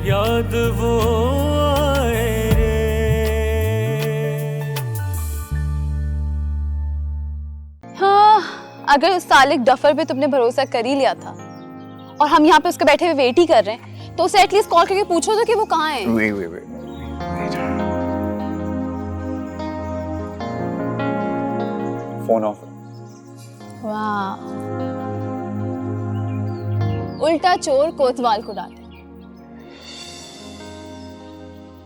याद वो आए रे। हाँ, अगर उस सालिक डफर पे तुमने भरोसा कर ही लिया था और हम यहाँ पे उसके बैठे हुए वेट ही कर रहे हैं, तो उसे एटलीस्ट कॉल करके पूछो तो कि वो कहाँ है। वे फोन ऑफ। वाह, उल्टा चोर कोतवाल को डांटे।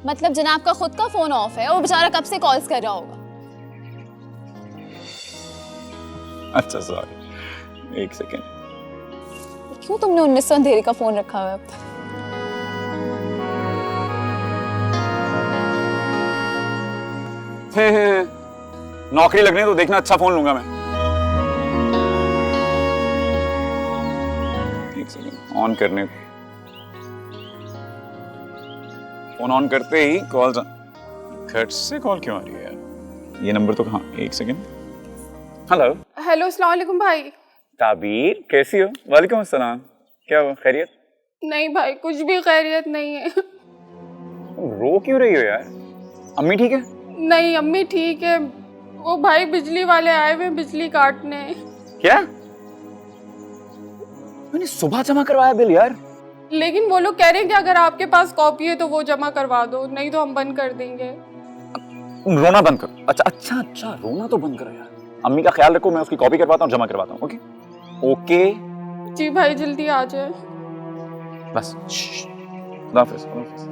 मतलब जनाब का खुद का फोन ऑफ है और बेचारा कब से कॉल्स कर रहा होगा। अच्छा सॉरी, एक सेकेंड। क्यों तुमने 1900 अंधेरे का फोन रखा हुआ है अब तक? नौकरी लगने तो देखना, अच्छा फोन लूंगा मैं। एक सेकेंड, ऑन करने दो। फोन ऑन करते ही कॉल खट से कॉल क्यों आ रही है यार? ये नंबर तो कहाँ? एक सेकेंड। हेलो हेलो, अस्सलाम वालेकुम भाई। ताबीर, कैसी हो? वालेकुम अस्सलाम। क्या हुआ, खैरियत? नहीं भाई, कुछ भी खैरियत नहीं है। रो क्यों रही हो यार? अम्मी ठीक है? नहीं, अम्मी ठीक है। वो भाई बिजली वाले आए हुए बिजली काटने। क्या? मैंने सुबह जमा करवाया बिल यार। लेकिन वो लोग कह रहे हैं कि अगर आपके पास कॉपी है तो वो जमा करवा दो, नहीं तो हम बंद कर देंगे। रोना बंद करो। अच्छा अच्छा अच्छा, रोना तो बंद करो यार। अम्मी का ख्याल रखो, मैं उसकी कॉपी करवाता हूँ, जमा करवाता हूँ। ओके ओके जी भाई, जल्दी आ जाए। बस। खुदा हाफिज़, खुदा हाफिज़।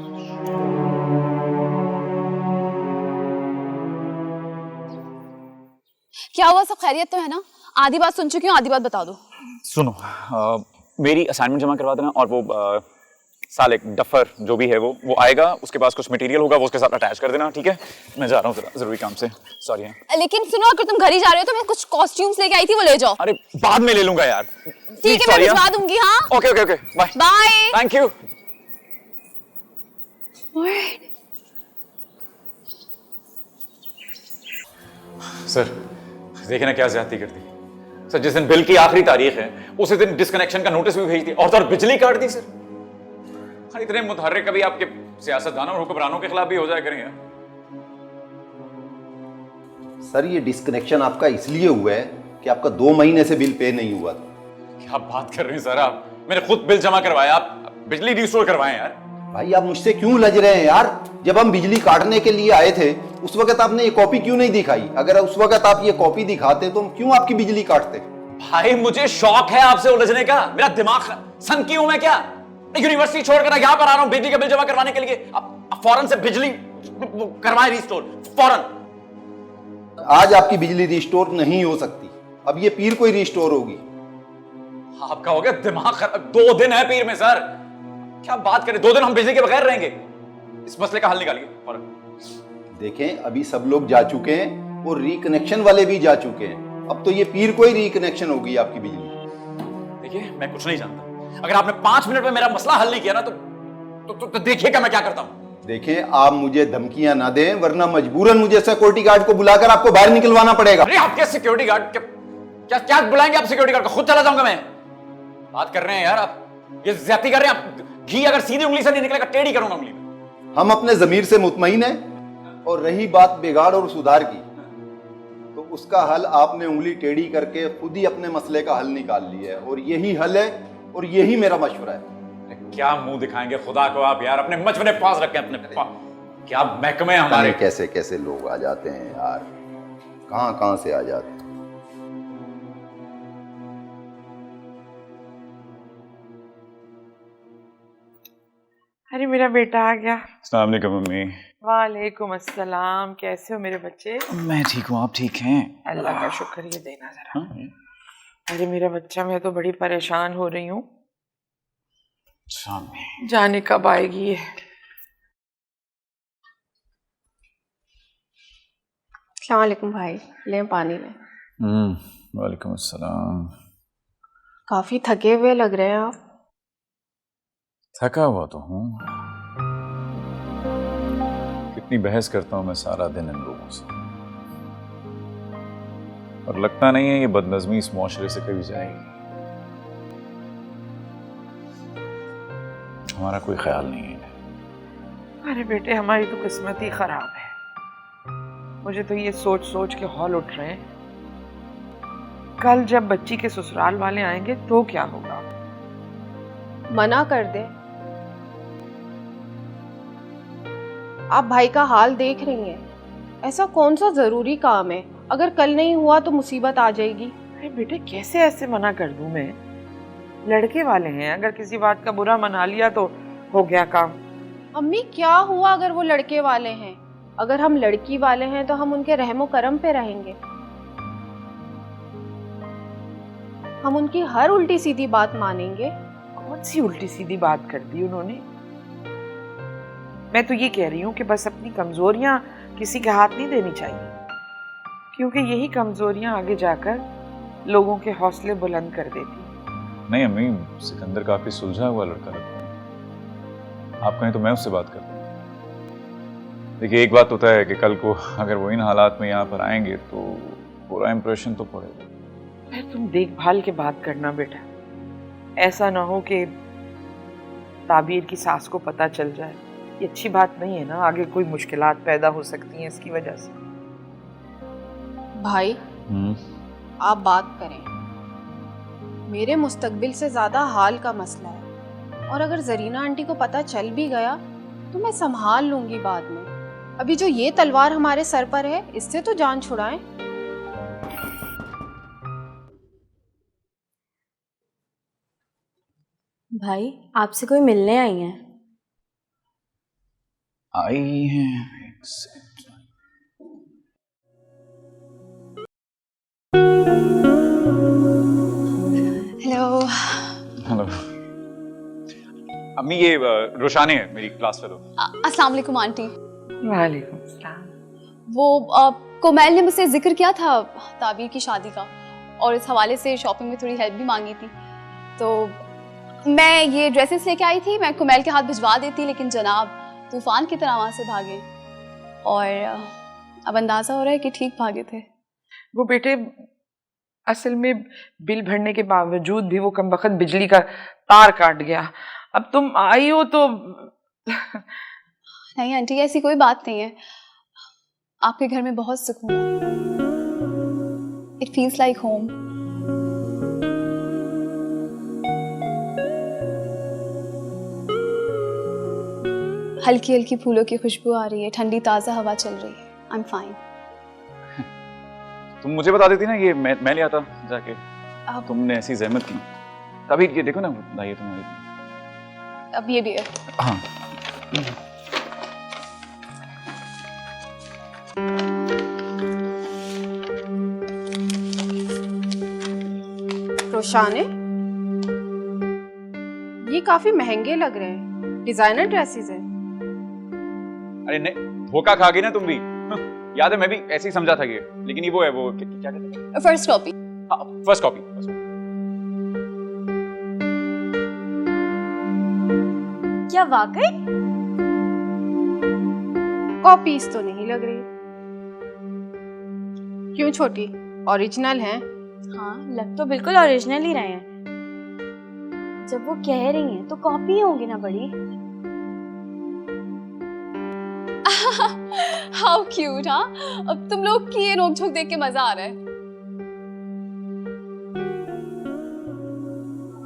क्या हुआ, सब खैरियत तो है ना? आधी बात सुन चुकी हूँ, आधी बात बता दो। सुनो, मेरी असाइनमेंट जमा करवा देना और वो सालिक डफर जो भी है वो आएगा, उसके पास कुछ मटेरियल होगा, वो उसके साथ अटैच कर देना। ठीक है, मैं जा रहा हूँ जरूरी काम से। सॉरी है। लेकिन सुनो, अगर तुम घर ही जा रहे हो तो मैं कुछ कॉस्ट्यूम्स लेके आई थी, वो ले जाओ। अरे बाद में ले लूंगा यार। ठीक है, मैं भिजवा दूंगी। हाँ okay okay okay, bye bye. Thank you. Sir देखिए ना क्या ज्यादती करती सर। जिस दिन बिल की आखिरी तारीख है उसी दिन डिस्कनेक्शन का नोटिस भी भेज दी और तो और बिजली काट दी सर। हाँ, इतने मुतहर्रिक कभी आपके सियासतदानों और हुक्मरानों के खिलाफ भी हो जाया करें यार। सर ये डिस्कनेक्शन आपका इसलिए हुआ है कि आपका 2 महीने से बिल पे नहीं हुआ था। क्या बात कर रहे हैं सर आप? मैंने खुद बिल जमा करवाया, आप बिजली रिस्टोर करवाएं यार। भाई आप मुझसे क्यों लज रहे हैं यार? जब हम बिजली काटने के लिए आए थे उस वक्त आपने ये कॉपी क्यों नहीं दिखाई? अगर उस वक्त आप ये कॉपी दिखाते तो हम क्यों आपकी बिजली काटते? भाई मुझे शौक है आपसे उलझने का, मेरा दिमाग सन की हूं मैं क्या? यूनिवर्सिटी छोड़कर यहाँ पर आ रहा हूँ बिजली का बिल जमा करवाने के लिए। आप फौरन से बिजली करवाएं रिस्टोर, फौरन। आज आपकी बिजली रिस्टोर नहीं हो सकती, अब ये पीर को ही रिस्टोर होगी। आपका हो गया दिमाग खराब। 2 दिन है पीर में सर, क्या बात करें? 2 दिन हम बिजली के बगैर रहेंगे? इस मसले का हल निकालिए फौरन। देखें अभी सब लोग जा चुके हैं और रिकनेक्शन वाले भी जा चुके हैं, अब तो ये पीर को ही रिकनेक्शन होगी आपकी बिजली। देखिए मैं कुछ नहीं जानता, अगर आपने 5 मिनट में मेरा मसला हल नहीं किया ना तो देखिएगा मैं क्या करता हूं। देखें आप मुझे धमकियां ना दें वरना मजबूरन मुझे सिक्योरिटी गार्ड को बुलाकर आपको बाहर निकलवाना पड़ेगा। अरे आप क्या सिक्योरिटी गार्ड? क्या क्या बुलाएंगे आप सिक्योरिटी गार्ड को? खुद चला जाऊंगा मैं। बात कर रहे हैं यार आप, ये ज्यादती कर रहे हैं आप। घी अगर सीधी उंगली से नहीं निकलेगा टेढ़ी करूंगा उंगली में। हम अपने जमीर से मुतमईन हैं और रही बात बिगाड़ और सुधार की तो उसका हल आपने उंगली टेढ़ी करके खुद ही अपने मसले का हल निकाल लिया है और यही हल है और यही मेरा मशवरा है। क्या मुंह दिखाएंगे खुदा को आप यार? अपने मशवरे पास रखें अपने पास। क्या महकमे हमारे। कैसे कैसे लोग आ जाते हैं यार, कहां कहां से आ जाते हैं। अरे मेरा बेटा आ गया। अस्सलाम वालेकुम मम्मी। वालेकुम अस्सलाम। कैसे हो मेरे बच्चे? मैं ठीक हूँ, आप ठीक हैं? अल्लाह का शुक्र। ये देना जरा। हाँ? अरे मेरा बच्चा, मैं तो बड़ी परेशान हो रही हूँ। मम्मी जाने कब आएगी ये? अस्सलाम वालेकुम भाई, लें पानी लें। वालेकुम अस्सलाम। काफी थके हुए लग रहे हैं आप। थका हुआ तो हूँ, कितनी बहस करता हूँ मैं सारा दिन इन लोगों से, और लगता नहीं है ये बदनज़मी इस मुआशरे से कभी जाएगी। हमारा कोई ख्याल नहीं है। अरे बेटे, हमारी तो किस्मत ही खराब है। मुझे तो ये सोच सोच के हौल उठ रहे हैं, कल जब बच्ची के ससुराल वाले आएंगे तो क्या होगा। मना कर दे। आप भाई का हाल देख रही हैं। ऐसा कौन सा जरूरी काम है, अगर कल नहीं हुआ तो मुसीबत आ जाएगी। अरे बेटे, कैसे ऐसे मना कर दूं मैं? लड़के वाले हैं, अगर किसी बात का बुरा मना लिया तो हो गया काम। अम्मी, क्या हुआ अगर वो लड़के वाले हैं? अगर हम लड़की वाले हैं तो हम उनके रहमो करम पे रहेंगे। हम उनकी हर उल्टी सीधी बात मानेंगे। कौन सी उल्टी सीधी बात कर दी उन्होंने? मैं तो ये कह रही हूँ कि बस अपनी कमजोरियां किसी के हाथ नहीं देनी चाहिए, क्योंकि यही कमजोरियां आगे जाकर लोगों के हौसले बुलंद कर देती। नहीं अम्मी, सिकंदर काफी सुलझा हुआ लड़का लगता है। आप कहें तो मैं उससे बात करता हूँ। देखिए, एक बात होता है कि कल को अगर वो इन हालात में यहाँ पर आएंगे तो पूरा इंप्रेशन तो पड़ेगा। फिर तुम देखभाल के बात करना बेटा, ऐसा ना हो कि ताबीर की सास को पता चल जाए। ये अच्छी बात नहीं है ना, आगे कोई मुश्किलात पैदा हो सकती हैं इसकी वजह से। भाई, आप बात करें। मेरे मुस्तकबिल से ज्यादा हाल का मसला है, और अगर जरीना आंटी को पता चल भी गया तो मैं संभाल लूंगी बाद में। अभी जो ये तलवार हमारे सर पर है, इससे तो जान छुड़ाएं। भाई, आपसे कोई मिलने आई है? आई हैं, एक सेकंड। हेलो। हेलो अम्मी, ये रोशानी है, मेरी क्लास फेलो। अस्सलाम वालेकुम आंटी। वालेकुम सलाम। वो कोमैल ने मुझसे जिक्र किया था ताबीर की शादी का, और इस हवाले से शॉपिंग में थोड़ी हेल्प भी मांगी थी। तो मैं ये ड्रेसेस लेके आई थी, मैं कोमैल के हाथ भिजवा देती, लेकिन जनाब तूफान की तरह वहाँ से भागे, और अब अंदाज़ा हो रहा है कि ठीक भागे थे। वो बेटे, असल में बिल भरने के बावजूद भी वो कमबख्त बिजली का तार काट गया। अब तुम आई हो तो नहीं आंटी, ऐसी कोई बात नहीं है। आपके घर में बहुत सुकून है। It feels like home. हल्की हल्की फूलों की खुशबू आ रही है, ठंडी ताज़ा हवा चल रही है। I am fine. तुम मुझे बता देती ना, ये मैं ले आता जाके। तुमने ऐसी जहमत की। तभी ये देखो ना, लाइए तुम्हारी। अब ये भी है। हाँ। रोशाने, ये काफी महंगे लग रहे हैं। डिजाइनर ड्रेसेस हैं। अरे नहीं, धोखा खा गई ना तुम भी। याद है, मैं भी ऐसे ही समझा था ये, लेकिन ये वो है, वो क्या कहते हैं? First copy. हाँ, फर्स्ट कॉपी। क्या वाकई? कॉपीज तो नहीं लग रही। क्यों छोटी, ओरिजिनल हैं? हाँ, लग तो बिल्कुल ओरिजिनल ही रहे हैं। जब वो कह रही हैं तो कॉपी ही होंगी ना बड़ी। How cute. हाँ, अब तुम लोग की ये नोकझोंक देख के मजा आ रहा है।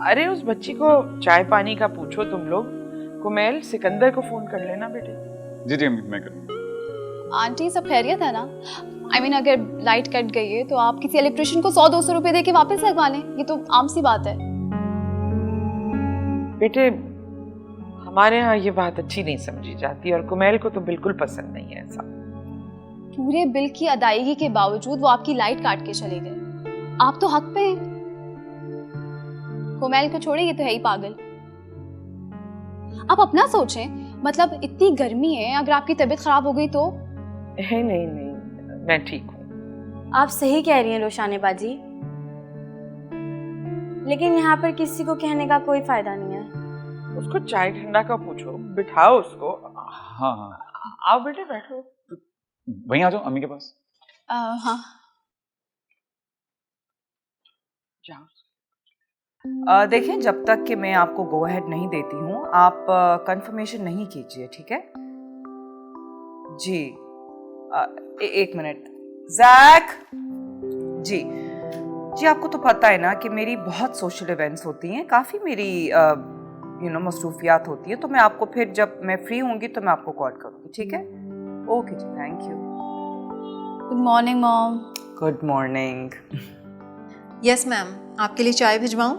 अरे उस बच्ची को चाय पानी का पूछो तुम लोग। कुमैल, सिकंदर को फोन कर लेना बेटे। जी जी मैं करूँगा। आंटी, सब खैरियत है ना? I mean, अगर लाइट कट गई है तो आप किसी इलेक्ट्रिशियन को 100-200 रुपए दे के वापस लगवा लें। ये तो आम सी बात है। बेटे, हमारे यहाँ ये बात अच्छी नहीं समझी जाती, और कुमैल को तो बिल्कुल पसंद नहीं है ऐसा। पूरे बिल की अदायगी के बावजूद वो आपकी लाइट काट के चले गए। आप तो हक पे हैं। कोमैल को छोड़े, ये तो है ही पागल। आप अपना सोचें, मतलब इतनी गर्मी है, अगर आपकी तबीयत खराब हो गई तो? नहीं, मैं ठीक हूँ। आप सही कह रही हैं रोशाने बाजी, लेकिन यहाँ पर किसी को कहने का कोई फायदा नहीं है। उसको चाय ठंडा का पूछो, बिठाओ उसको। हाँ हाँ, आओ बेटे, बैठो। वहीं आ जाओ अम्मी के पास। हाँ। जाओ। देखिए, जब तक कि मैं आपको गो अहेड नहीं देती हूँ, आप कंफर्मेशन नहीं कीजिए, ठीक है? जी एक मिनट। जैक जी जी, आपको तो पता है ना कि मेरी बहुत सोशल इवेंट्स होती हैं, काफ़ी मेरी मसरूफियात होती हैं, तो मैं आपको फिर जब मैं फ्री होंगी तो मैं आपको कॉल करूँगी, ठीक है? ओके जी, thank you. Good morning mom. Good morning. Yes ma'am, आपके लिए चाय भिजवाऊं?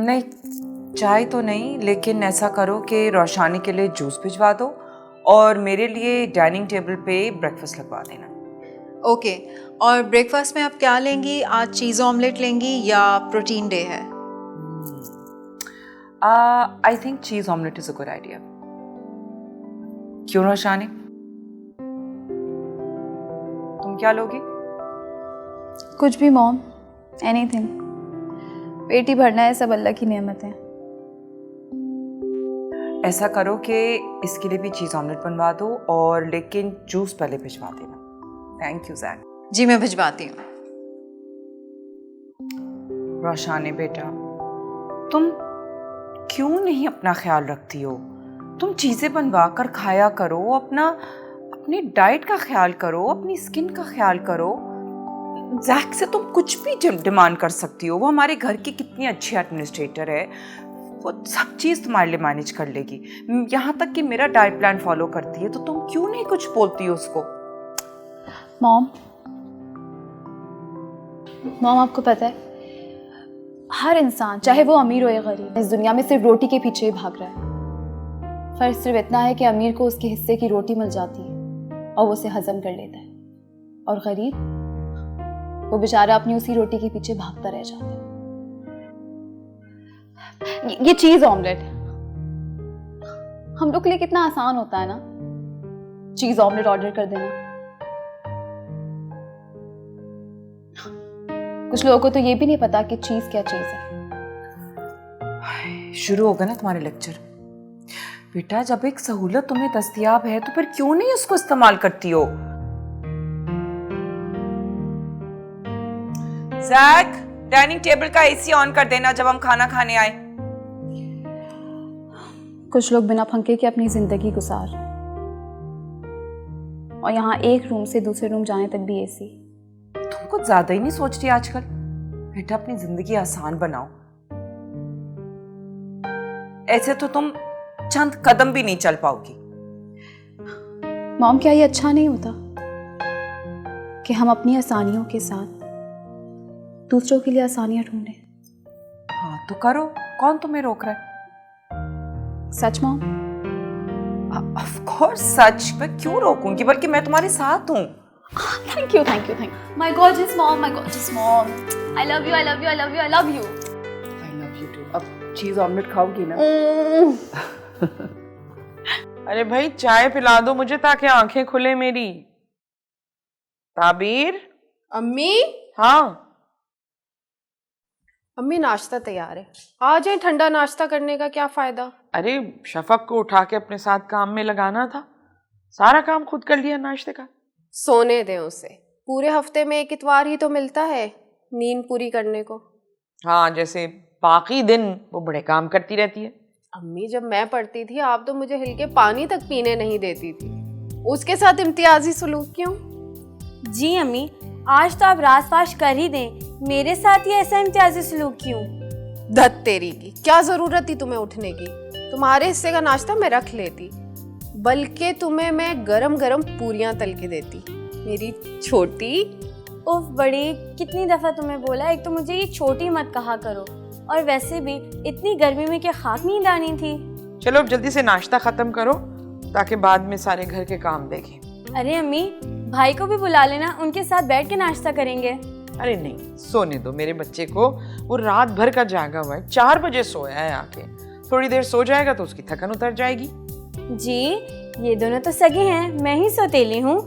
नहीं, चाय तो नहीं, लेकिन ऐसा करो कि रोशानी के लिए जूस भिजवा दो और मेरे लिए डाइनिंग टेबल पे ब्रेकफास्ट लगवा देना। ओके, और ब्रेकफास्ट में आप क्या लेंगी? आज चीज़ ऑमलेट लेंगी या प्रोटीन डे है? I think cheese omelette is a good idea. क्यों रोशानी, तुम क्या लोगी? कुछ भी मॉम, एनीथिंग। पेट ही भरना है, सब अल्लाह की नेमत है। ऐसा करो कि इसके लिए भी चीज़ ऑमलेट बनवा दो और लेकिन जूस पहले भिजवा देना। Thank you Jack. जी मैं भिजवाती हूँ। रोशानी बेटा, तुम क्यों नहीं अपना ख्याल रखती हो? तुम चीज़ें बनवा कर खाया करो, अपनी डाइट का ख्याल करो, अपनी स्किन का ख्याल करो। जैक से तुम कुछ भी डिमांड कर सकती हो, वो हमारे घर की कितनी अच्छी एडमिनिस्ट्रेटर है, वो सब चीज़ तुम्हारे लिए मैनेज कर लेगी। यहाँ तक कि मेरा डाइट प्लान फॉलो करती है, तो तुम क्यों नहीं कुछ बोलती हो उसको? मॉम आपको पता है, हर इंसान चाहे वो अमीर हो या गरीब, इस दुनिया में सिर्फ रोटी के पीछे ही भाग रहा है। फर्क सिर्फ इतना है कि अमीर को उसके हिस्से की रोटी मिल जाती है और वो उसे हजम कर लेता है, और गरीब वो बेचारा अपनी उसी रोटी के पीछे भागता रह जाता है। ये चीज ऑमलेट हम लोग के लिए कितना आसान होता है ना, चीज ऑमलेट ऑर्डर कर देना। कुछ लोगों को तो ये भी नहीं पता कि चीज क्या चीज है। शुरू होगा ना तुम्हारे लेक्चर। बेटा, जब एक सहूलत तुम्हें दस्तयाब है तो फिर क्यों नहीं उसको इस्तेमाल करती हो? जैक, डाइनिंग टेबल का एसी ऑन कर देना जब हम खाना खाने आए। कुछ लोग बिना पंखे के अपनी जिंदगी गुजार, और यहाँ एक रूम से दूसरे रूम जाने तक भी एसी। तुम कुछ ज्यादा ही नहीं सोच रही आजकल। बेटा, अपनी जिंदगी आसान बनाओ। ऐसे तो तुम चंद कदम भी नहीं चल पाओगी। मॉम, क्या ये अच्छा नहीं होता कि हम अपनी आसानियों के साथ दूसरों के लिए आसानियां ढूंढें? हाँ तो करो, कौन तुम्हें रोक रहा है? सच मॉम? ऑफ कोर्स सच। मैं क्यों रोकूंगी, बल्कि मैं तुम्हारे साथ हूँ। Thank you. My gorgeous mom. I love you. I love you too. अब चीज ऑमलेट खाओगी ना? अरे भाई, चाय पिला दो मुझे ताकि आंखें खुले मेरी। ताबीर। अम्मी। हाँ अम्मी, नाश्ता तैयार है, आ जाए। ठंडा नाश्ता करने का क्या फायदा? अरे, शफक को उठा के अपने साथ काम में लगाना था, सारा काम खुद कर लिया नाश्ते का। सोने दें उसे, पूरे हफ्ते में एक इतवार ही तो मिलता है नींद पूरी करने को। हाँ, जैसे बाकी दिन वो बड़े काम करती रहती है। अम्मी, जब मैं पढ़ती थी आप तो मुझे हिल के पानी तक पीने नहीं देती थी, उसके साथ इम्तियाजी सलूक क्यों? जी अम्मी, आज तो आप रास-फाश कर ही दें, मेरे साथ ही ऐसा इम्तियाजी सलूक क्यों? धत तेरी की, क्या जरूरत थी तुम्हें उठने की? तुम्हारे हिस्से का नाश्ता मैं रख लेती, बल्कि तुम्हें मैं गरम गरम पूरियां तल के देती, मेरी छोटी। उफ बड़ी, कितनी दफ़ा तुम्हें बोला, एक तो मुझे ये छोटी मत कहा करो, और वैसे भी इतनी गर्मी में क्या खाक नींद आनी थी। चलो अब जल्दी से नाश्ता खत्म करो ताकि बाद में सारे घर के काम देखें। अरे अम्मी, भाई को भी बुला लेना, उनके साथ बैठ के नाश्ता करेंगे। अरे नहीं, सोने दो मेरे बच्चे को, वो रात भर का जागा हुआ है, 4 बजे सोया है आके, थोड़ी देर सो जाएगा तो उसकी थकन उतर जाएगी। जी, ये दोनों तो सगे हैं, मैं ही सौतेली हूँ।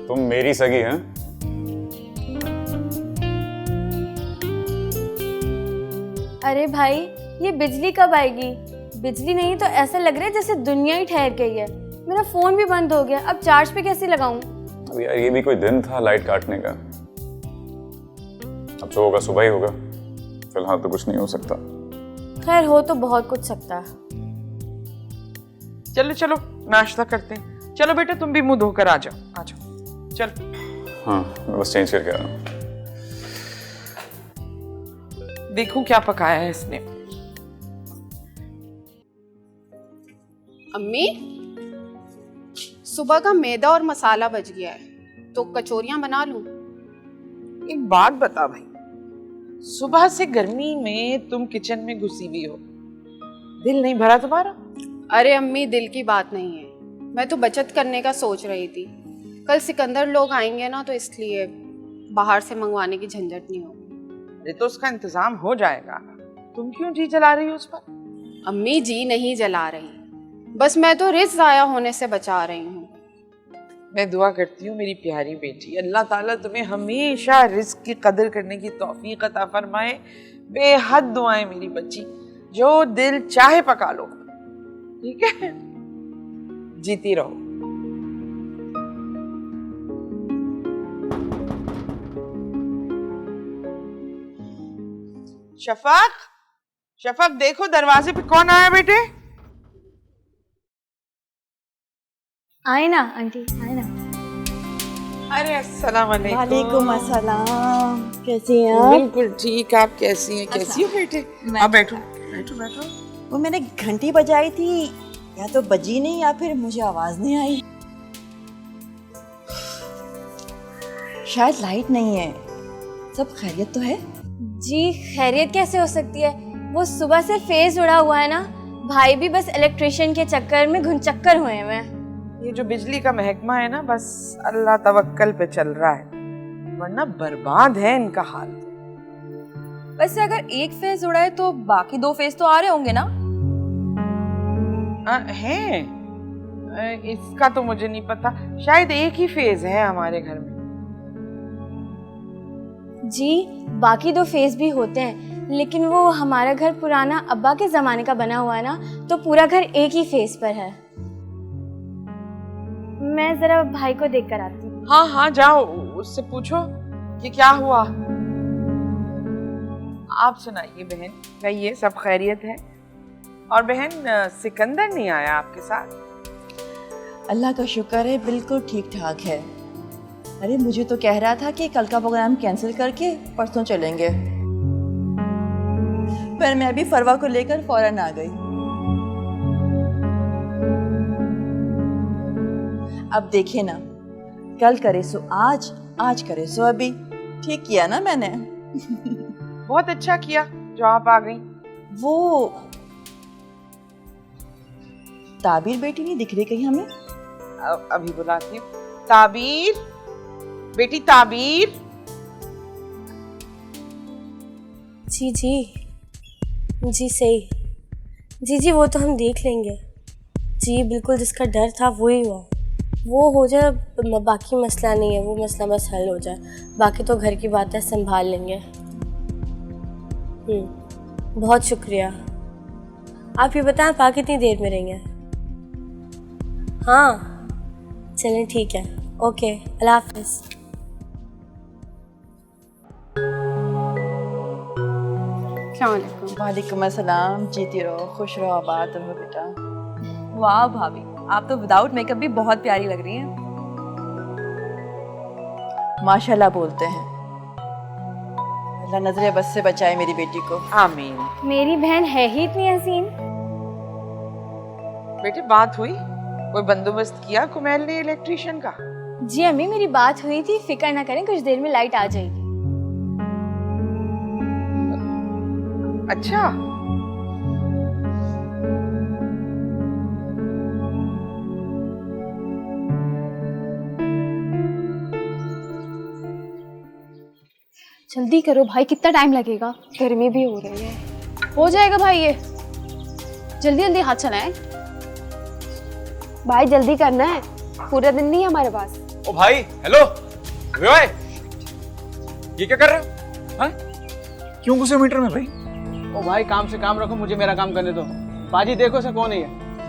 तुम मेरी सगी हैं? अरे भाई, ये बिजली कब आएगी? बिजली नहीं तो ऐसा लग रहा है जैसे दुनिया ही ठहर गई है। मेरा फोन भी बंद हो गया, अब चार्ज पे कैसे लगाऊं? अब यार, ये भी कोई दिन था लाइट काटने का। अब जो होगा सुबह ही होगा, फिलहाल तो कुछ नहीं हो सकता। खैर, हो तो बहुत कुछ सकता है। चलो चलो नाश्ता करते हैं। चलो बेटा तुम भी मुंह धोकर आ जाओ चलो। हाँ मैं बस चेंज करके आ रहा हूँ। देखो क्या पकाया है इसने। अम्मी, सुबह का मैदा और मसाला बच गया है, तो कचौरियां बना लूं? एक बात बता भाई, सुबह से गर्मी में तुम किचन में घुसी हुई हो, दिल नहीं भरा तुम्हारा? अरे अम्मी, दिल की बात नहीं है, मैं तो बचत करने का सोच रही थी। कल सिकंदर लोग आएंगे ना, तो इसलिए बाहर से मंगवाने की झंझट नहीं होगी। अरे तो उसका इंतजाम हो जाएगा, तुम क्यों जी जला रही हो उस पर? अम्मी जी नहीं जला रही, बस मैं तो रिस्क ज़ाया होने से बचा रही हूँ। मैं दुआ करती हूँ मेरी प्यारी बेटी, अल्लाह ताला तुम्हें हमेशा रिस्क की कदर करने की तौफीक अता फरमाए। बेहद दुआएं मेरी बच्ची, जो दिल चाहे पका लो, ठीक है? जीती रहो। शफक, शफक देखो दरवाजे पे कौन आया बेटे? आए ना आंटी, आए ना। अरे अस्सलाम वालेकुम। वालेकुम अस्सलाम, कैसी हैं आप? बिल्कुल ठीक, आप कैसी हैं? कैसी हो बेटे? आप बैठो बैठो बैठो। वो मैंने घंटी बजाई थी, या तो बजी नहीं या फिर मुझे आवाज नहीं आई। शायद लाइट नहीं है। सब खैरियत तो है? जी खैरियत कैसे हो सकती है, वो सुबह से फेस उड़ा हुआ है ना। भाई भी बस इलेक्ट्रिशियन के चक्कर में घुनचक्कर हुए हैं। ये जो बिजली का महकमा है ना, बस अल्लाह तवक्कल पे चल रहा है, वरना बर्बाद है इनका हाल। वैसे अगर एक फेज उड़ा है तो बाकी 2 फेज तो आ रहे होंगे ना? हैं? इसका तो मुझे नहीं पता, शायद एक ही फेज है हमारे घर में। जी बाकी 2 फेज भी होते हैं, लेकिन वो हमारा घर पुराना अब्बा के जमाने का बना हुआ है ना, तो पूरा घर एक ही फेज पर है। मैं जरा भाई को देख कर आती हूँ। हाँ हाँ जाओ, उससे पूछो कि क्या हुआ। आप सुनाइए बहन, कहिए सब खैरियत है? और बहन सिकंदर नहीं आया आपके साथ? अल्लाह का शुक्र है, बिल्कुल ठीक ठाक है। अरे मुझे तो कह रहा था कि कल का प्रोग्राम कैंसिल करके परसों चलेंगे, पर मैं अभी फरवा को लेकर फौरन आ गई। अब देखे ना, कल करे सो आज, आज करे सो अभी। ठीक किया ना मैंने? बहुत अच्छा किया जो आप आ गई। वो ताबीर बेटी नहीं दिख रही कहीं हमें? अभी बुलाती हूँ। ताबीर बेटी, ताबीर। जी जी सही। जी वो तो हम देख लेंगे। जी बिल्कुल, जिसका डर था वो ही हुआ। वो हो जाए, बाकी मसला नहीं है, वो मसला बस हल हो जाए, बाकी तो घर की बातें संभाल लेंगे। बहुत शुक्रिया। आप ये बताएं पा कितनी देर में रहेंगे? हाँ चलें ठीक है, ओके, अल्लाह हाफिज़। वालेकुम अस्सलाम, जीती रहो, खुश रहो, आबाद रहो बेटा। वाह भाभी, आप तो विदाउट मेकअप भी बहुत प्यारी लग रही हैं। माशाल्लाह बोलते हैं। अल्लाह नजरे बस से बचाए मेरी बेटी को। आमीन। मेरी बहन है ही इतनी हसीन। बेटे बात हुई, कोई बंदोबस्त किया कुमैल ने इलेक्ट्रिशियन का? जी अम्मी मेरी बात हुई थी, फिक्र ना करें, कुछ देर में लाइट आ जाएगी। अच्छा, जल्दी करो भाई, कितना टाइम लगेगा? गर्मी भी हो रही है। हो जाएगा भाई, ये जल्दी जल्दी हाथ चलाएं। भाई जल्दी करना है, पूरा दिन नहीं है हमारे पास। ओ भाई, हेलो भाई, ये क्या कर रहे हो? हाँ? क्यों घुसे मीटर में भाई? ओ भाई काम से काम रखो, मुझे मेरा काम करने दो। बाजी देखो से कौन है?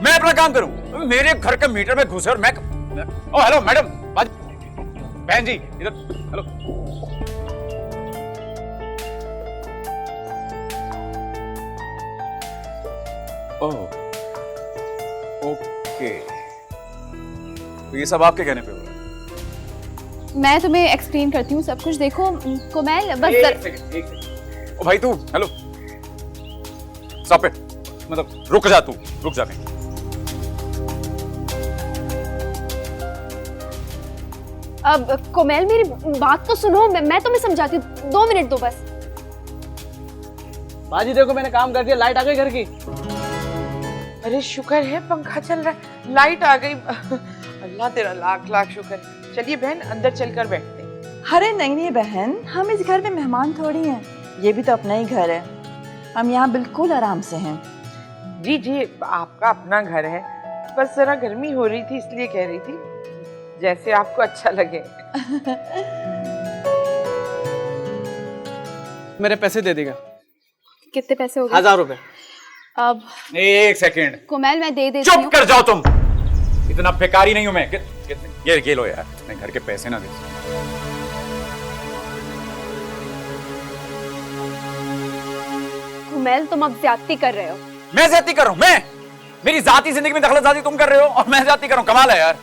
मैं अपना काम करूं? मेरे घर के मीटर में घुसे और मैं ओ हेलो मैडम, बहन जी इधर, हेलो। ओ ओके, तो ये सब आपके कहने पे हो रहा है? मैं तुम्हें एक्सप्लेन करती हूँ सब कुछ। देखो कोमैल, बस एक सेकंड। ओ भाई तू, हेलो, स्टॉप इट, मतलब रुक जा, तू रुक जा कहीं। अब कोमैल मेरी बात तो सुनो, मैं तुम्हें समझाती हूँ, 2 मिनट दो बस। बाजी देखो मैंने काम कर दिया, लाइट आ गई घर की। अरे शुक्र है पंखा चल रहा है, लाइट आ गई। अल्लाह तेरा लाख लाख शुक्र। चलिए बहन अंदर चलकर बैठते हैं। अरे नहीं नहीं बहन, हम इस घर में मेहमान थोड़ी हैं, ये भी तो अपना ही घर है, हम यहाँ बिल्कुल आराम से हैं। जी जी, आपका अपना घर है, बस जरा गर्मी हो रही थी इसलिए कह रही थी, जैसे आपको अच्छा लगे। मेरे पैसे दे देगा। कितने पैसे हो गए? 1000 रुपए। अब एक सेकंड, कोमैल मैं दे देती हूँ। चुप कर जाओ तुम, इतना बेकारी नहीं हूं मैं। ये लो यार, मैं घर के पैसे ना दे। कोमैल तुम अब ज्यादती कर रहे हो। मैं ज्यादती कर रहा हूं? मैं? मेरी जाती जिंदगी में दखलअंदाजी तुम कर रहे हो और मैं ज्यादती कर रहा हूं? कमाल है यार।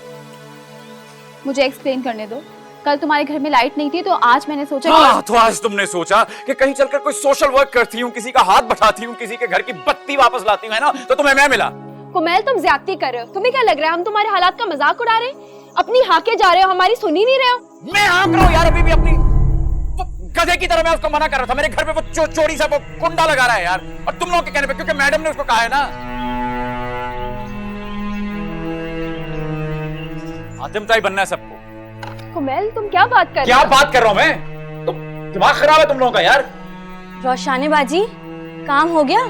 मुझे एक्सप्लेन करने दो। कल तुम्हारे घर में लाइट नहीं थी तो आज मैंने सोचा तो आज तुमने सोचा कि कहीं चलकर कोई सोशल वर्क करती हूँ, किसी का हाथ बटाती हूँ, किसी के घर की बत्ती वापस लाती हूँ, है ना? तो तुम्हें मैं मिला। कोमैल तुम ज्यादती कर रहे हो। तुम्हें क्या लग रहा है हम तुम्हारे हालात का मजाक उड़ा रहे हैं? अपनी हाके जा रहे हो, हमारी सुन ही नहीं रहे हो। मैं हाँक रहा हूँ यार अभी भी अपनी, तो गधे की तरह मैं उसको मना कर रहा था। मेरे घर पे वो चोरी सा वो कुंडा लगा रहा है यार, और तुम लोगों के कहने पे, क्योंकि मैडम ने उसको कहा है ना। आदिमता ही बनना है सबको। कोमैल तुम क्या बात कर रहे हो? क्या बात कर रहा हूँ मैं? तो दिमाग खराब है तुम लोगों का यार। रोशाने बाजी, काम हो गया?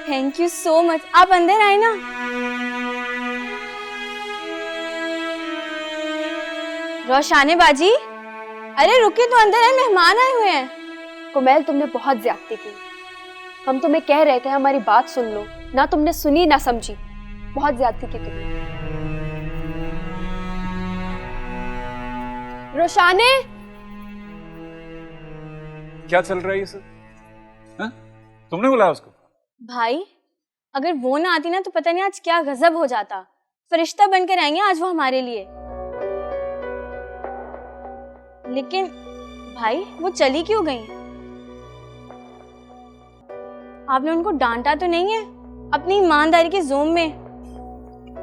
Thank you so much. आप अंदर आए ना। रोशाने बाजी, अरे रुकिए तो, अंदर आए, मेहमान आए हुए हैं। कोमैल तुमने बहुत ज्यादती की। हम तुम्हें कह रहे थे हमारी बात सुन लो, ना तुमने सुनी ना समझी। बहुत ज्यादती की तुमने। रोशाने, क्या चल रहा है ये सब? हाँ? तुमने बुलाया उसको? भाई अगर वो ना आती ना तो पता नहीं आज क्या गजब हो जाता। फरिश्ता बनकर आएंगे आज वो हमारे लिए। लेकिन भाई वो चली क्यों गई? आपने उनको डांटा तो नहीं है अपनी ईमानदारी के जोम में?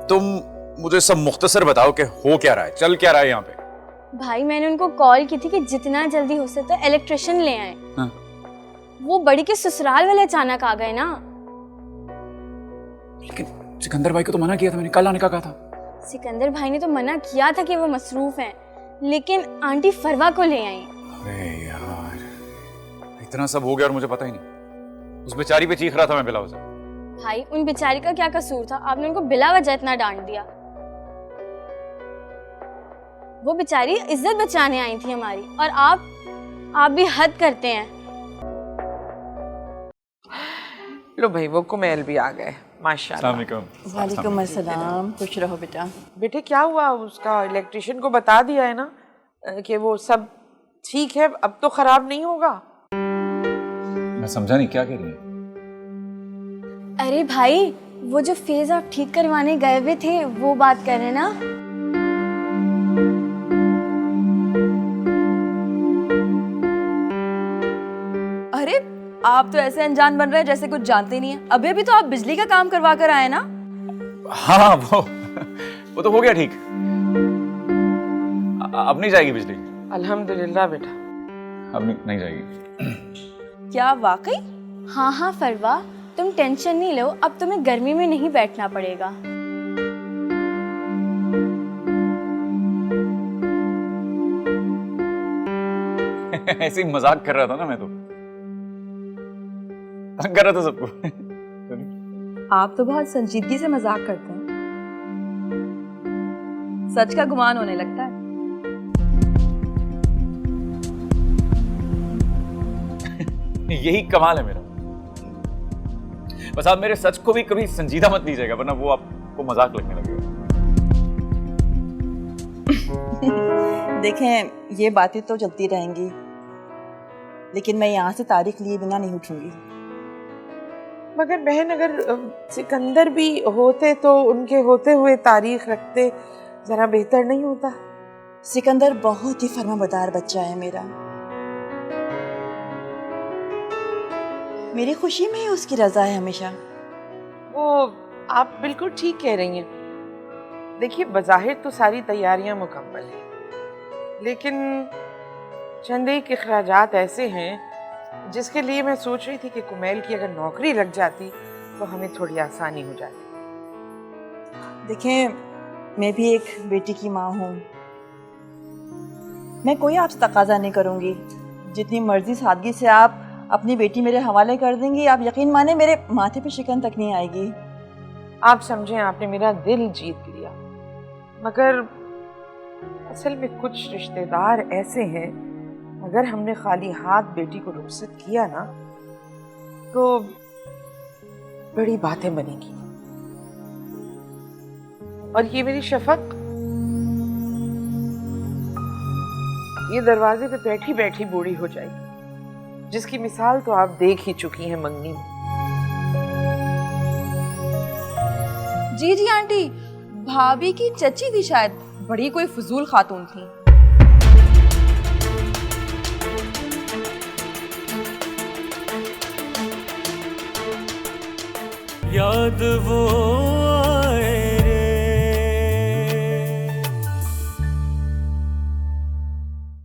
तुम मुझे सब मुख्तसर बताओ कि हो क्या रहा है, चल क्या रहा है यहाँ पे? भाई मैंने उनको कॉल की थी कि जितना जल्दी हो सकता है इलेक्ट्रिशियन ले आए। हाँ। वो बड़ी के ससुराल वाले अचानक आ गए ना। लेकिन सिकंदर भाई को तो मना किया था मैंने, कल आने का कहा था। सिकंदर भाई ने तो मना किया था कि वो मसरूफ हैं, लेकिन आंटी फरवा को ले आई। अरे यार, इतना सब हो गया और मुझे पता ही नहीं। उस बेचारी पे चीख रहा था मैं बिला वजह। भाई उन बेचारी का क्या कसूर था? आपने उनको बिला वजह इतना डांट दिया। वो बेचारी इज्जत बचाने आई थी हमारी, और आप भी हद करते हैं। लो भाई वो कुमैल भी आ गए, माशाल्लाह। वालेकुम अस्सलाम, खुश रहो बेटा। बेटे क्या हुआ? उसका इलेक्ट्रिशियन को बता दिया है ना कि वो सब ठीक है, अब तो खराब नहीं होगा? मैं समझा नहीं, क्या कह रही है? अरे भाई वो जो फेज आप ठीक करवाने गए हुए थे वो बात कर रहे हैं ना? अरे आप तो ऐसे अनजान बन रहे हैं जैसे कुछ जानते नहीं है। अभी भी तो आप बिजली का काम करवा कर आए ना? हाँ वो तो हो गया ठीक। अब नहीं जाएगी बिजली? अल्हम्दुलिल्लाह बेटा, अब नहीं जाएगी। क्या वाकई? हाँ हाँ फरवा, तुम टेंशन नहीं लो, अब तुम्हें गर्मी में नहीं बैठना पड़ेगा। ऐसे ही मजाक कर रहा था ना मैं, तो तंग कर रहा था सबको। आप तो बहुत संजीदगी से मजाक करते हैं, सच का गुमान होने लगता है। यही कमाल है मेरा। बस आप मेरे सच को भी कभी संजीदा मत लीजिएगा, वरना वो आपको मजाक लगने लगेगा। देखें ये बातें तो चलती रहेंगी, लेकिन मैं यहाँ से तारीख लिए बिना नहीं उठूंगी। मगर बहन अगर सिकंदर भी होते तो उनके होते हुए तारीख रखते जरा बेहतर नहीं होता? सिकंदर बहुत ही फर्माबरदार बच्चा है मेरा, मेरी खुशी में ही उसकी रजा है हमेशा। वो आप बिल्कुल ठीक कह रही हैं। देखिए बज़ाहिर तो सारी तैयारियां मुकम्मल हैं, लेकिन चंद एक अखराजात ऐसे हैं जिसके लिए मैं सोच रही थी कि कुमैल की अगर नौकरी लग जाती तो हमें थोड़ी आसानी हो जाती। देखें, मैं भी एक बेटी की माँ हूँ, मैं कोई आपसे तकाजा नहीं करूँगी। जितनी मर्जी सादगी से आप अपनी बेटी मेरे हवाले कर देंगी, आप यकीन माने मेरे माथे पे शिकन तक नहीं आएगी। आप समझें आपने मेरा दिल जीत लिया, मगर असल में कुछ रिश्तेदार ऐसे हैं, अगर हमने खाली हाथ बेटी को रुखसत किया ना तो बड़ी बातें बनेगी। और ये मेरी शफक ये दरवाजे पे बैठी बैठी बूढ़ी हो जाएगी, जिसकी मिसाल तो आप देख ही चुकी हैं मंगनी में। जी जी आंटी, भाभी की चची थी शायद, बड़ी कोई फजूल खातून थी। याद वो